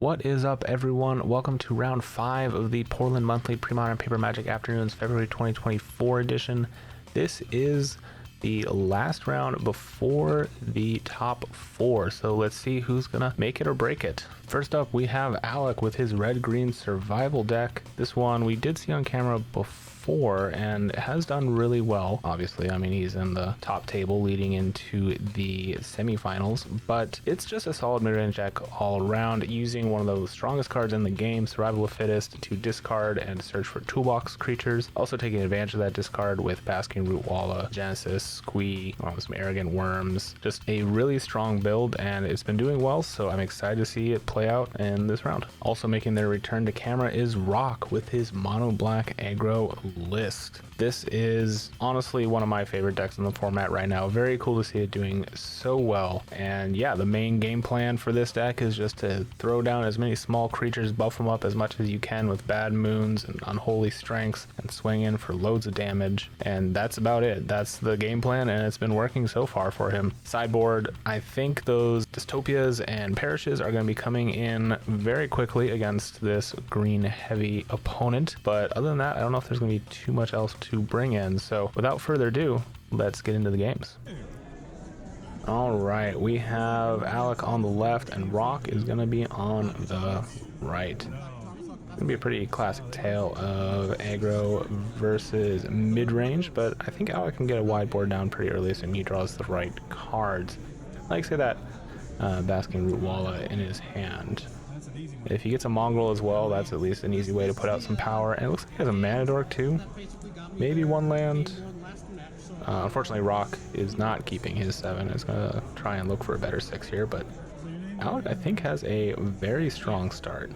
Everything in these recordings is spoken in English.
What is up, everyone? Welcome to round 5 of the Portland Monthly Premodern Paper Magic Afternoons February 2024 edition. This is the last round before the top 4, so let's see who's gonna make it or break it. First up, we have Alec with his red-green survival deck. This one we did see on camera before and has done really well. Obviously, I mean, he's in the top table leading into the semifinals, but it's just a solid mid-range deck all around, using one of the strongest cards in the game, Survival of the Fittest, to discard and search for toolbox creatures. Also taking advantage of that discard with Basking Root Walla, Genesis, Squee, some Arrogant Worms. Just a really strong build, and it's been doing well, so I'm excited to see it play out in this round. Also making their return to camera is Rock with his mono black aggro list. This is honestly one of my favorite decks in the format right now. Very cool to see it doing so well. And yeah, the main game plan for this deck is just to throw down as many small creatures, buff them up as much as you can with Bad Moons and Unholy Strengths, and swing in for loads of damage. And that's about it. That's the game plan, and it's been working so far for him. Sideboard, I think those Dystopias and Perishes are going to be coming in very quickly against this green heavy opponent. But other than that, I don't know if there's going to be too much else to bring in. So without further ado, let's get into the games. All right, we have Alec on the left and Rock is going to be on the right. It's going to be a pretty classic tale of aggro versus mid-range, but I think Alec can get a wide board down pretty early, so he draws the right cards. Like say that Basking Root Walla in his hand. If he gets a Mongrel as well, that's at least an easy way to put out some power. And it looks like he has a Mana Dork too. Maybe one land. Unfortunately, Rock is not keeping his 7. It's going to try and look for a better 6 here, but Alec, I think, has a very strong start.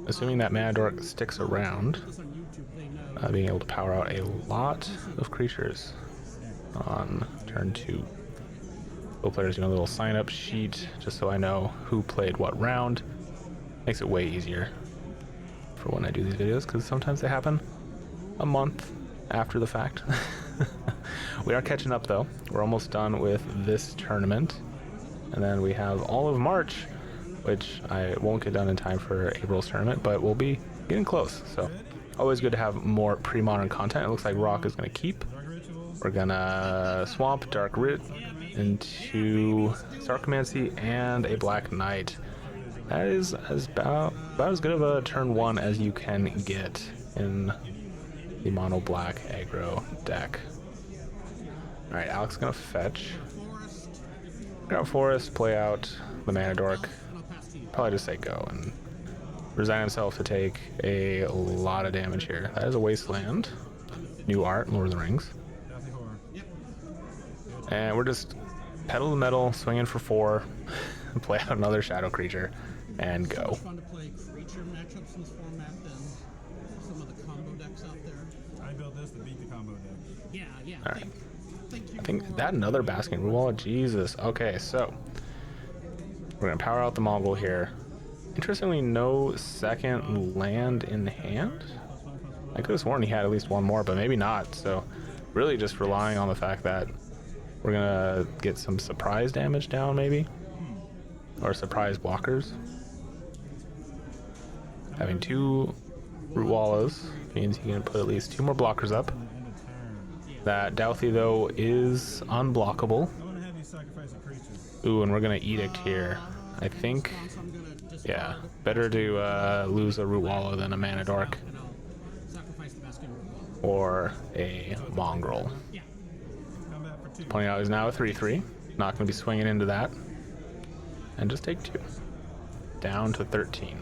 Assuming that Mana Dork sticks around, being able to power out a lot of creatures on turn 2. Players doing a little sign-up sheet just so I know who played what round. Makes it way easier for when I do these videos, because sometimes they happen a month after the fact. We are catching up though. We're almost done with this tournament, and then we have all of March, which I won't get done in time for April's tournament, but we'll be getting close. So always good to have more pre-modern content. It looks like Rock is going to keep. We're gonna swamp Dark Root into Sarcomancy and a Black Knight. That is about as good of a turn 1 as you can get in the mono black aggro deck. Alright, Alec's gonna fetch. Grab Forest, play out the Mana Dork. Probably just say go and resign himself to take a lot of damage here. That is a Wasteland. New art, Lord of the Rings. And we're just pedal to metal, swing in for 4, play out another shadow creature, and go. It's fun to play creature matchups in this format than some of the combo decks out there. I built this to beat the combo deck. Yeah. All right. I think that another Basking Root Walla. Jesus. Okay, so we're gonna power out the Mongrel here. Interestingly, no second land in hand. I could have sworn he had at least one more, but maybe not. So really just relying on the fact that we're gonna get some surprise damage down, maybe, or surprise blockers. Having 2 Root Wallas means he can put at least 2 more blockers up. That Douthie though is unblockable. Ooh, and we're gonna Edict here. I think, yeah, better to lose a Root Walla than a Mana Dork or a Mongrel. Pointing out is now a 3/3. Not going to be swinging into that. And just take 2. Down to 13.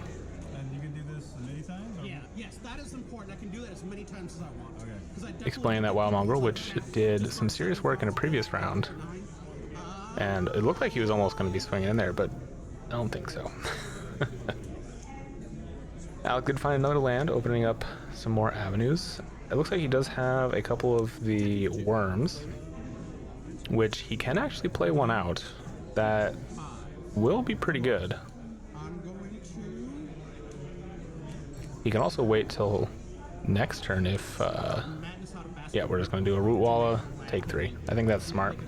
And you can do this many times? Or? Yes, that is important. I can do that as many times as I want. Okay. Explain that Wild Mongrel, which did some serious work in a previous round. And it looked like he was almost going to be swinging in there, but I don't think so. Alec did find another land, opening up some more avenues. It looks like he does have a couple of the worms, which he can actually play one out that will be pretty good. He can also wait till next turn if yeah, we're just going to do a Root Walla, take 3. I think that's smart.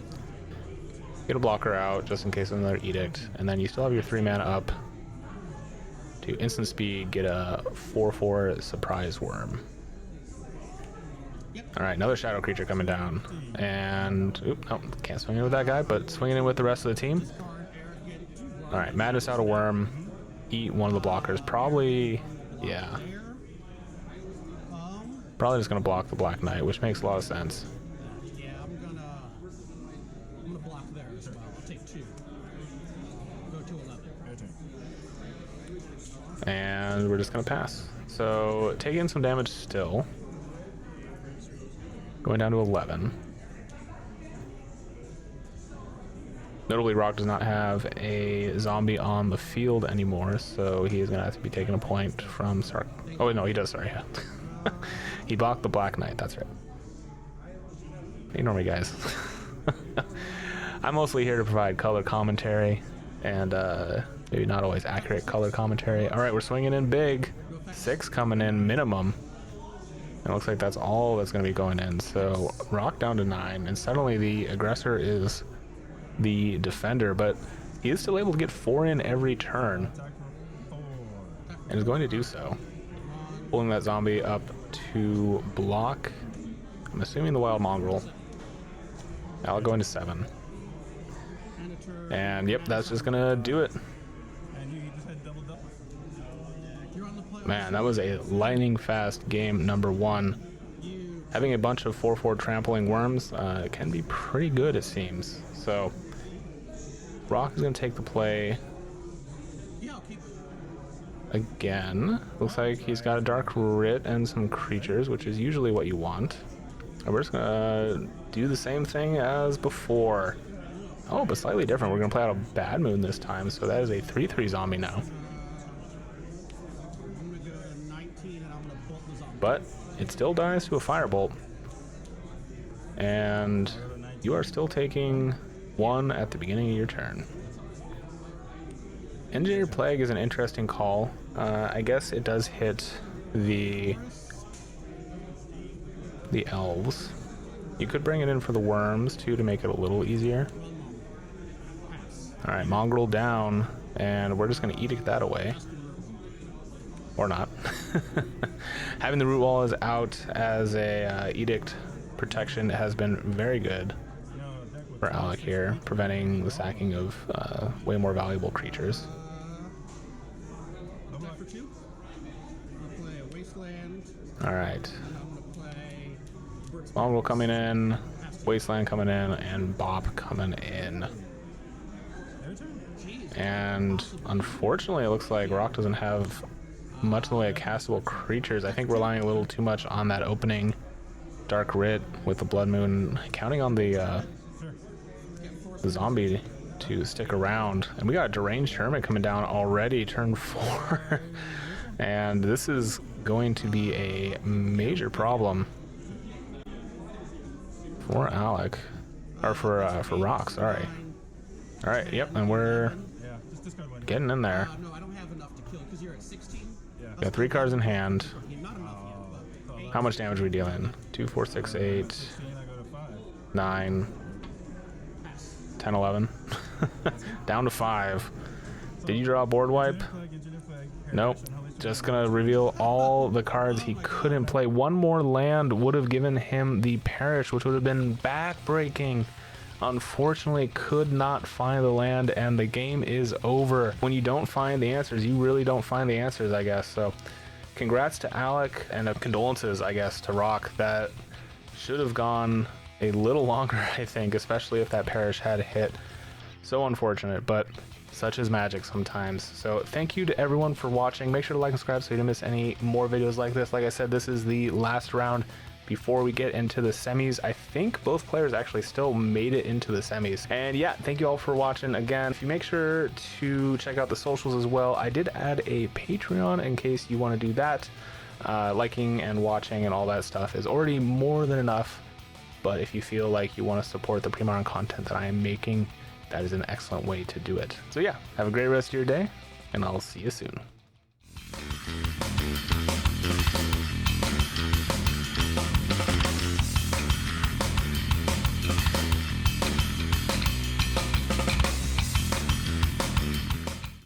Get a blocker out just in case of another edict, and then you still have your 3 mana up to instant speed, get a 4/4 surprise worm. All right, another shadow creature coming down, and oop, no, can't swing in with that guy, but swinging in with the rest of the team. All right, madness out a worm, eat one of the blockers. Probably, yeah, probably just gonna block the Black Knight, which makes a lot of sense. Yeah, I'm gonna block there as well. I'll take 2. Go to 11. And we're just gonna pass. So taking some damage still. Going down to 11. Notably, Rock does not have a zombie on the field anymore, so he is gonna have to be taking a point from Sark. Oh no, he does. Sorry, yeah. He blocked the Black Knight. That's right. Ignore me, guys. I'm mostly here to provide color commentary and maybe not always accurate color commentary. All right, we're swinging in big. 6 coming in minimum. It looks like that's all that's going to be going in. So Rock down to 9, and suddenly the aggressor is the defender, but he is still able to get 4 in every turn, and is going to do so. Pulling that zombie up to block, I'm assuming the Wild Mongrel. I'll go into 7. And yep, that's just going to do it. Man, that was a lightning fast game number 1. Having a bunch of 4/4 trampling worms can be pretty good, it seems. So Rock is going to take the play again. Looks like he's got a Dark Writ and some creatures, which is usually what you want. And we're just going to do the same thing as before. Oh, but slightly different. We're going to play out a Bad Moon this time, so that is a 3/3 zombie now. But it still dies to a Firebolt. And you are still taking 1 at the beginning of your turn. Engineered Plague is an interesting call. I guess it does hit the elves. You could bring it in for the worms too to make it a little easier. Alright, Mongrel down, and we're just going to edict that away. Or not. Having the root wall is out as a edict protection has been very good for Alec here, preventing the sacking of way more valuable creatures. Alright. Mongrel coming in, Wasteland coming in, and Bop coming in. And unfortunately, it looks like Rock doesn't have much in the way of castable creatures. I think we're relying a little too much on that opening Dark Writ with the Blood Moon, counting on the zombie to stick around. And we got a Deranged Hermit coming down already, turn 4. And this is going to be a major problem for Alec, or for Rock, sorry. All right, yep, and we're getting in there. No, I don't have enough to kill because you're at 16. Got 3 cards in hand. Not enough yet, but How much damage are we dealing? 2, 4, 6, 8, 9, 10, 11. Down to 5. Did you draw a board wipe? Nope. Just gonna reveal all the cards he couldn't play. One more land would have given him the Perish, which would have been back-breaking. Unfortunately, could not find the land, and the game is over. When you don't find the answers, you really don't find the answers, I guess. So congrats to Alec, and condolences, I guess, to Rock. That should have gone a little longer, I think, especially if that Perish had hit. So unfortunate, but such is magic sometimes. So thank you to everyone for watching. Make sure to like and subscribe so you don't miss any more videos like this. Like I said, this is the last round before we get into the semis. I think both players actually still made it into the semis. And yeah, thank you all for watching. Again, if you make sure to check out the socials as well. I did add a Patreon in case you want to do that. Liking and watching and all that stuff is already more than enough. But if you feel like you want to support the Premodern content that I am making, that is an excellent way to do it. So yeah, have a great rest of your day, and I'll see you soon.